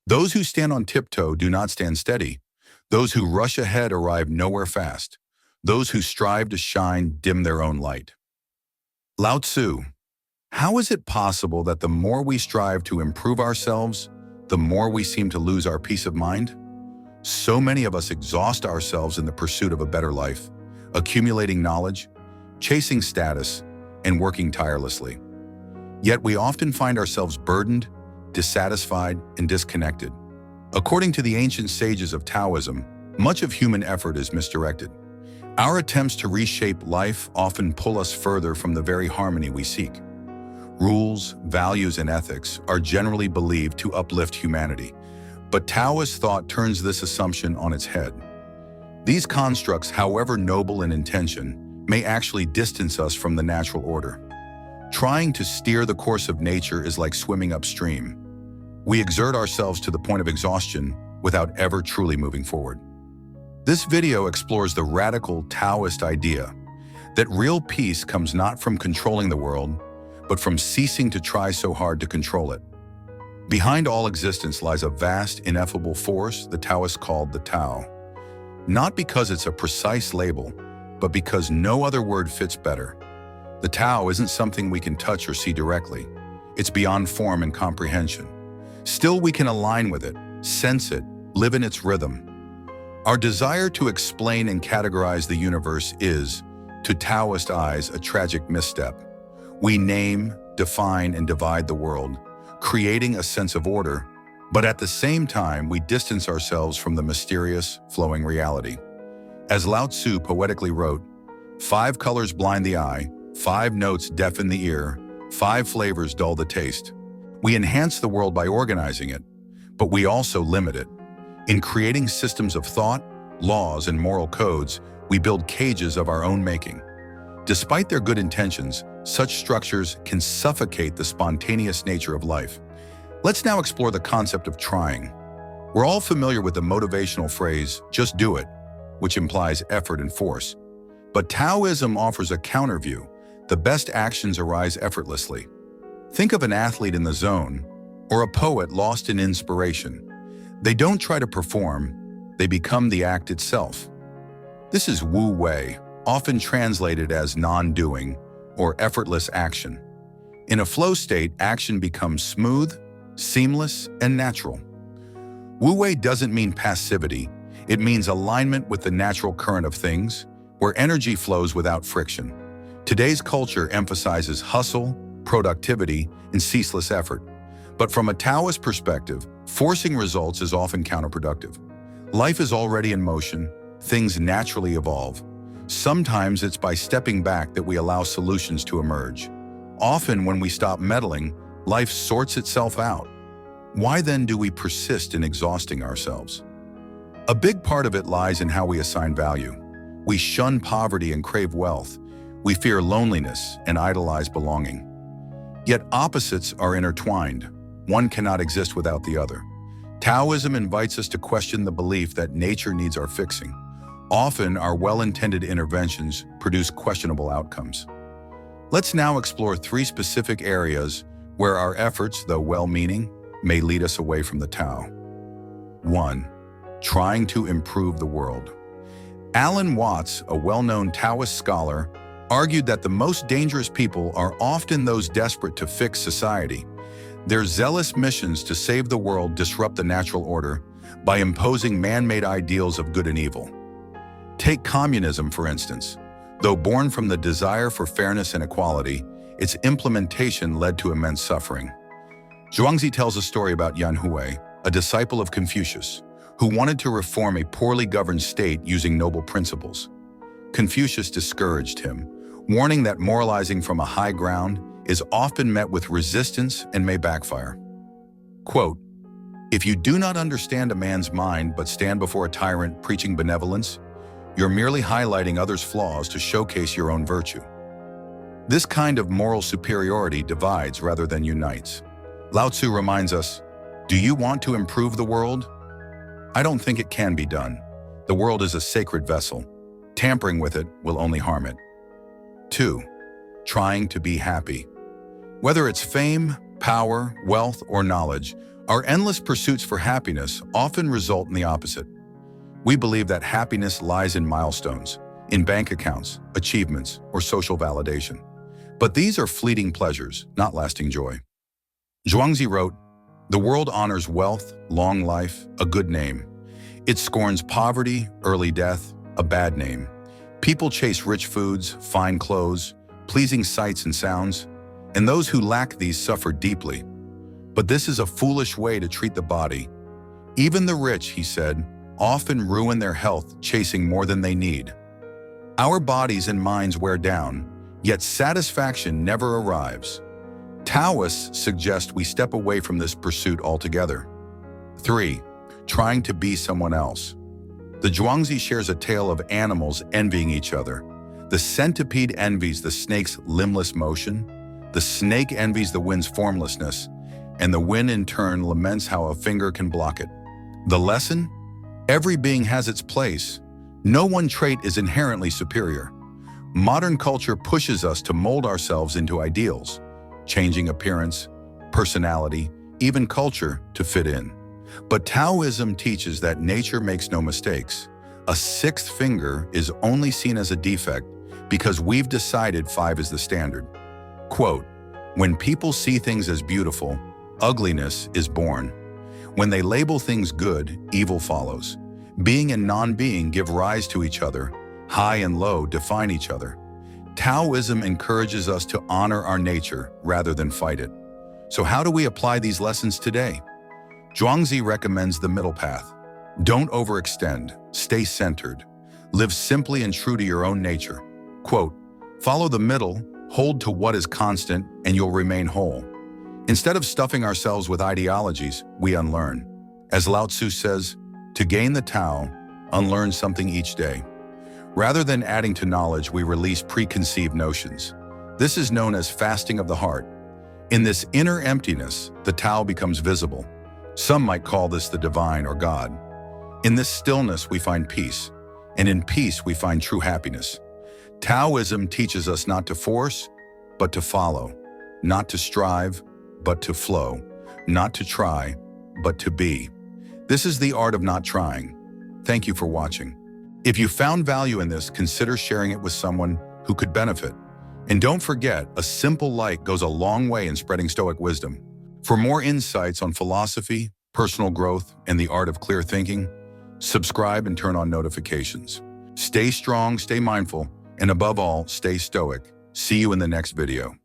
Those who stand on tiptoe do not stand steady. Those who rush ahead arrive nowhere fast. Those who strive to shine dim their own light. Lao Tzu. How is it possible that the more we strive to improve ourselves, the more we seem to lose our peace of mind? So many of us exhaust ourselves in the pursuit of a better life, accumulating knowledge, chasing status, and working tirelessly. Yet we often find ourselves burdened, dissatisfied, and disconnected. According to the ancient sages of Taoism, much of human effort is misdirected. Our attempts to reshape life often pull us further from the very harmony we seek. Rules, values, and ethics are generally believed to uplift humanity, but Taoist thought turns this assumption on its head. These constructs, however noble in intention, may actually distance us from the natural order. Trying to steer the course of nature is like swimming upstream. We exert ourselves to the point of exhaustion without ever truly moving forward. This video explores the radical Taoist idea that real peace comes not from controlling the world, but from ceasing to try so hard to control it. Behind all existence lies a vast, ineffable force the Taoists called the Tao. Not because it's a precise label, but because no other word fits better. The Tao isn't something we can touch or see directly. It's beyond form and comprehension. Still, we can align with it, sense it, live in its rhythm. Our desire to explain and categorize the universe is, to Taoist eyes, a tragic misstep. We name, define, and divide the world, creating a sense of order, but at the same time, we distance ourselves from the mysterious, flowing reality. As Lao Tzu poetically wrote, 5 colors blind the eye, 5 notes deafen the ear, 5 flavors dull the taste. We enhance the world by organizing it, but we also limit it. In creating systems of thought, laws, and moral codes, we build cages of our own making. Despite their good intentions, such structures can suffocate the spontaneous nature of life. Let's now explore the concept of trying. We're all familiar with the motivational phrase, just do it, which implies effort and force. But Taoism offers a counter-view. The best actions arise effortlessly. Think of an athlete in the zone, or a poet lost in inspiration. They don't try to perform, they become the act itself. This is Wu Wei, often translated as non-doing or effortless action. In a flow state, action becomes smooth, seamless, and natural. Wu Wei doesn't mean passivity, it means alignment with the natural current of things, where energy flows without friction. Today's culture emphasizes hustle, productivity, and ceaseless effort. But from a Taoist perspective, forcing results is often counterproductive. Life is already in motion, things naturally evolve. Sometimes it's by stepping back that we allow solutions to emerge. Often when we stop meddling, life sorts itself out. Why then do we persist in exhausting ourselves? A big part of it lies in how we assign value. We shun poverty and crave wealth. We fear loneliness and idolize belonging. Yet opposites are intertwined. One cannot exist without the other. Taoism invites us to question the belief that nature needs our fixing. Often, our well-intended interventions produce questionable outcomes. Let's now explore 3 specific areas where our efforts, though well-meaning, may lead us away from the Tao. 1. Trying to improve the world. Alan Watts, a well-known Taoist scholar, argued that the most dangerous people are often those desperate to fix society. Their zealous missions to save the world disrupt the natural order by imposing man-made ideals of good and evil. Take communism, for instance. Though born from the desire for fairness and equality, its implementation led to immense suffering. Zhuangzi tells a story about Wu Wei, a disciple of Confucius, who wanted to reform a poorly governed state using noble principles. Confucius discouraged him, warning that moralizing from a high ground is often met with resistance and may backfire. Quote, "If you do not understand a man's mind but stand before a tyrant preaching benevolence, you're merely highlighting others' flaws to showcase your own virtue." This kind of moral superiority divides rather than unites. Lao Tzu reminds us, do you want to improve the world? I don't think it can be done. The world is a sacred vessel. Tampering with it will only harm it. 2. Trying to be happy. Whether it's fame, power, wealth, or knowledge, Our endless pursuits for happiness often result in the opposite. We believe that happiness lies in milestones, in bank accounts, achievements, or social validation. But these are fleeting pleasures, not lasting joy. Zhuangzi wrote, "The world honors wealth, long life, a good name. It scorns poverty, early death, a bad name. People chase rich foods, fine clothes, pleasing sights and sounds, and those who lack these suffer deeply. But this is a foolish way to treat the body. Even the rich," he said, "often ruin their health chasing more than they need." Our bodies and minds wear down, yet satisfaction never arrives. Taoists suggest we step away from this pursuit altogether. 3. Trying to be someone else. The Zhuangzi shares a tale of animals envying each other. The centipede envies the snake's limbless motion, the snake envies the wind's formlessness, and the wind in turn laments how a finger can block it. The lesson? Every being has its place. No one trait is inherently superior. Modern culture pushes us to mold ourselves into ideals, changing appearance, personality, even culture to fit in. But Taoism teaches that nature makes no mistakes. A sixth finger is only seen as a defect because we've decided 5 is the standard. Quote, "When people see things as beautiful, ugliness is born. When they label things good, evil follows. Being and non-being give rise to each other. High and low define each other." Taoism encourages us to honor our nature rather than fight it. So how do we apply these lessons today? Zhuangzi recommends the middle path. Don't overextend, stay centered. Live simply and true to your own nature. Quote, "Follow the middle, hold to what is constant, and you'll remain whole." Instead of stuffing ourselves with ideologies, we unlearn. As Lao Tzu says, to gain the Tao, unlearn something each day. Rather than adding to knowledge, we release preconceived notions. This is known as fasting of the heart. In this inner emptiness, the Tao becomes visible. Some might call this the divine or God. In this stillness, we find peace, and in peace, we find true happiness. Taoism teaches us not to force, but to follow, not to strive, but to flow, not to try, but to be. This is the art of not trying. Thank you for watching. If you found value in this, consider sharing it with someone who could benefit. And don't forget, a simple like goes a long way in spreading Stoic wisdom. For more insights on philosophy, personal growth, and the art of clear thinking, subscribe and turn on notifications. Stay strong, stay mindful, and above all, stay stoic. See you in the next video.